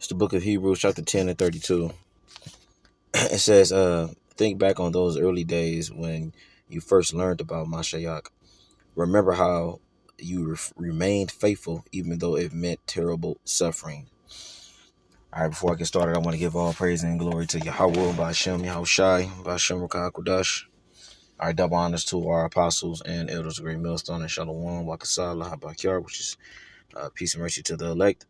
It's the book of Hebrews, chapter 10 and 32. It says, think back on those early days when you first learned about Mashiach. Remember how you remained faithful, even though it meant terrible suffering. All right, before I get started, I want to give all praise and glory to Yahweh, Ba'ashem, Yahushai, Ba'ashem, Rakah, Kodash. All right, double honors to our apostles and elders of Great Millstone and Shalom, Wakasah, Lahabakyar, which is peace and mercy to the elect.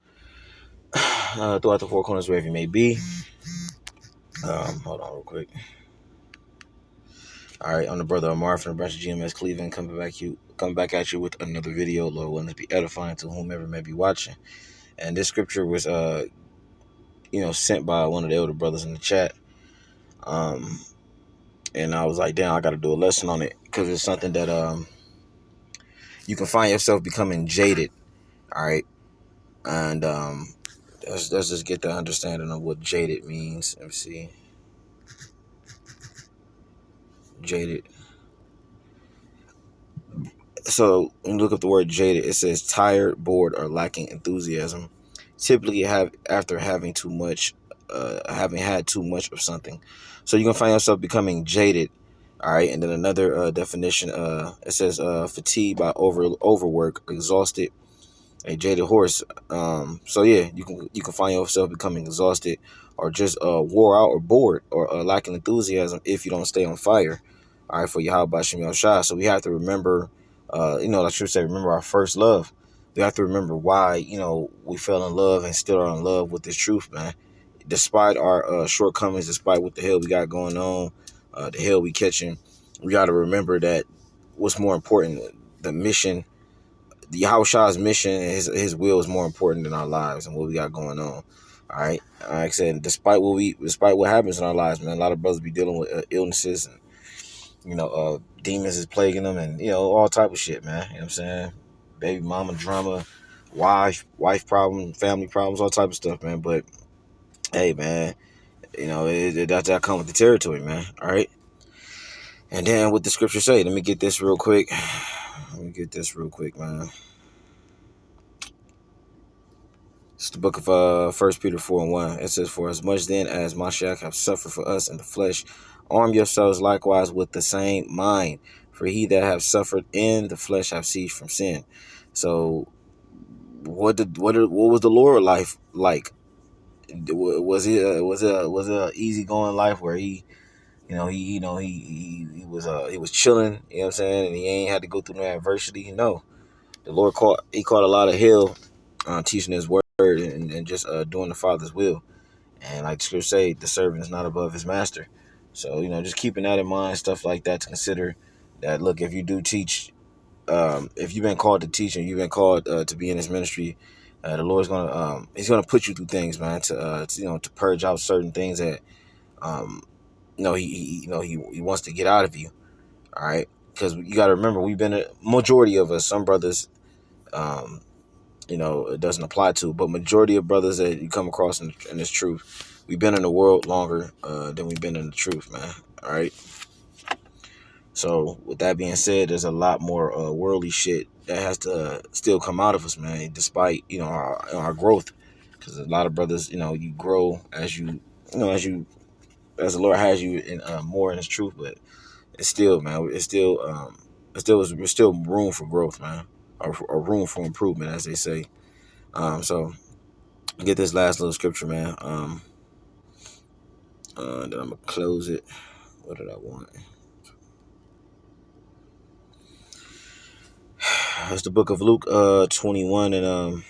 Throughout the four corners, wherever you may be. Hold on real quick. All right, I'm the brother Amar from the branch of GMS Cleveland, coming back at you with another video. Lord willing, to be edifying to whomever may be watching. And this scripture was, sent by one of the elder brothers in the chat. And I was like, damn, I got to do a lesson on it because it's something that you can find yourself becoming jaded. All right, and let's just get the understanding of what jaded means. Let me see, jaded. So when you look up the word jaded, it says tired, bored, or lacking enthusiasm. Typically, after having had too much of something. So you can find yourself becoming jaded. All right, and then another definition. It says fatigued by overwork, exhausted, a jaded horse. So yeah, you can find yourself becoming exhausted, or just wore out, or bored, or lacking enthusiasm if you don't stay on fire. All right, for Yahweh Ba'ashem Yahushua. So we have to remember, like you said, remember our first love. We have to remember why, we fell in love and still are in love with this truth, man. Despite our shortcomings, despite what the hell we got going on, the hell we catching, we got to remember that what's more important, the mission, the Yahushua's mission and his will is more important than our lives and what we got going on. All right. Like I said, despite what happens in our lives, man, a lot of brothers be dealing with illnesses and, demons is plaguing them and, all type of shit, man. You know what I'm saying? Baby mama drama, wife problem, family problems, all type of stuff, man. But hey, man, that come with the territory, man. All right. And then what the scripture say, let me get this real quick. Man. It's the book of 1 Peter 4:1. It says, for as much then as Mashiach have suffered for us in the flesh, arm yourselves likewise with the same mind. For he that have suffered in the flesh have ceased from sin. So what was the Lord life like? Was it a easygoing life where he was chilling, you know what I'm saying, and he ain't had to go through no adversity? No. The Lord caught a lot of hell teaching his word and just doing the Father's will. And like the scripture say, the servant is not above his master. So, just keeping that in mind, stuff like that to consider that, look, if you do teach, if you've been called to teach and you've been called to be in this ministry, the Lord's he's gonna put you through things, man, to purge out certain things that, he wants to get out of you. All right. Because you got to remember, we've been a majority of us, some brothers, it doesn't apply to, but majority of brothers that you come across in this truth, we've been in the world longer than we've been in the truth, man. All right. So with that being said, there's a lot more worldly shit that has to still come out of us, man, despite, our growth. Because a lot of brothers, you grow as as the Lord has you in more in his truth, but it's still, man, it's still room for growth, man, or room for improvement, as they say. So get this last little scripture, man. Then I'm gonna close it. What did I want? It's the book of Luke, 21, and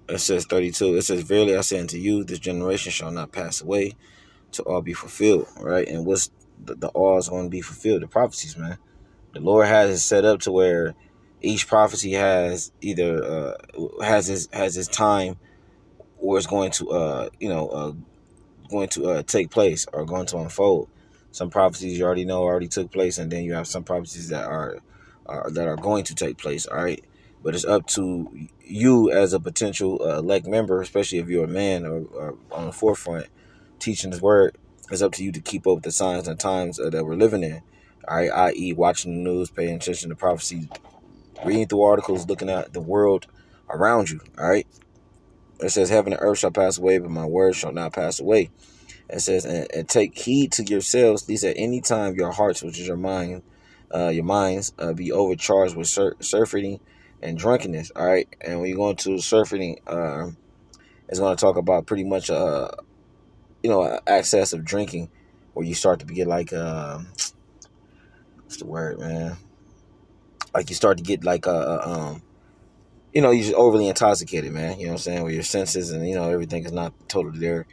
it says 32. It says, verily I say unto you, this generation shall not pass away till all be fulfilled. Right? And what's the all is going to be fulfilled? The prophecies, man. The Lord has it set up to where each prophecy has either has his time, or it's going to take place or going to unfold. Some prophecies you already know already took place, and then you have some prophecies that are going to take place. All right, but it's up to you as a potential elect member, especially if you're a man or on the forefront teaching His word. It's up to you to keep up with the signs and times that we're living in. All right, i.e., watching the news, paying attention to prophecy, reading through articles, looking at the world around you. All right. It says, heaven and earth shall pass away, but my word shall not pass away. It says, and take heed to yourselves, lest at any time your hearts, which is your minds, be overcharged with surfeiting and drunkenness. All right. And when you go into surfeiting, it's going to talk about pretty much, access of drinking, where you start to get like, what's the word, man? Like you start to get like, you're just overly intoxicated, man. You know what I'm saying? Where your senses and, everything is not totally there.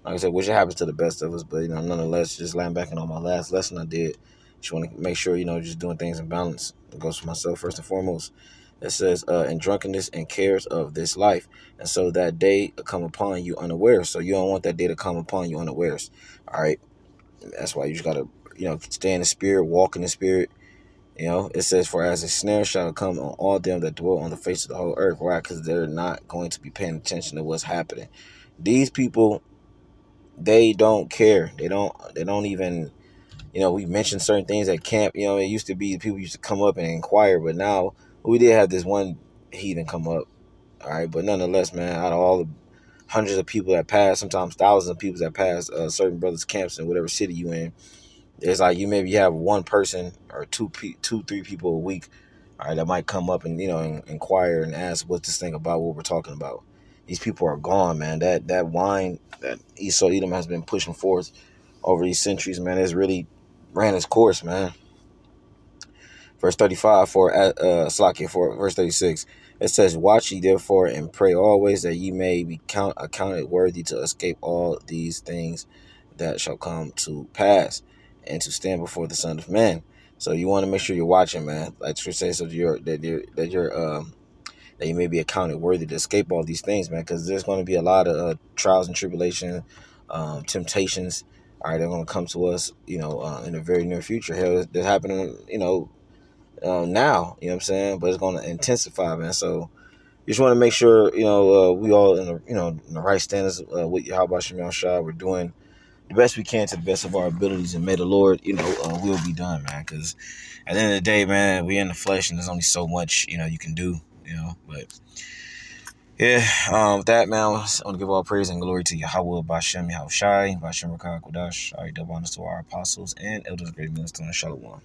Like I said, which it happens to the best of us, but, nonetheless, just laying back on my last lesson I did. Just want to make sure, just doing things in balance. It goes for myself first and foremost. It says, in drunkenness and cares of this life. And so that day come upon you unawares. So you don't want that day to come upon you unawares. All right. That's why you just got to, stay in the spirit, walk in the spirit. It says, for as a snare shall come on all them that dwell on the face of the whole earth. Why? Because they're not going to be paying attention to what's happening. These people, they don't care. They don't even, we mentioned certain things at camp. It used to be people used to come up and inquire, but now we did have this one heathen come up. All right. But nonetheless, man, out of all the hundreds of people that pass, sometimes thousands of people that pass certain brothers' camps in whatever city you in, it's like you maybe have one person or three people a week, all right, that might come up and inquire and ask what's this thing about, what we're talking about. These people are gone, man. That wine that Esau Edom has been pushing forth over these centuries, man, it's really ran its course, man. Verse 35 for verse 36. It says, watch ye therefore and pray always, that ye may be accounted worthy to escape all these things that shall come to pass, and to stand before the Son of Man. So you want to make sure you're watching, man. Like Scripture says, so that you may be accounted worthy to escape all these things, man. Because there's going to be a lot of trials and tribulation, temptations. All right, they're going to come to us, in the very near future. Hell, they're happening, now. You know what I'm saying? But it's going to intensify, man. So you just want to make sure, we all in the, in the right standards with Yahweh Shem Shah. We're doing the best we can to the best of our abilities, and may the Lord, will be done, man. Because at the end of the day, man, we're in the flesh, and there's only so much, you can do, But yeah, with that, man, I want to give all praise and glory to Yahweh, Bashem, Yahushai, Bashem Rakah Kodash, double honors to our apostles and elders, great ministers, and Shalom.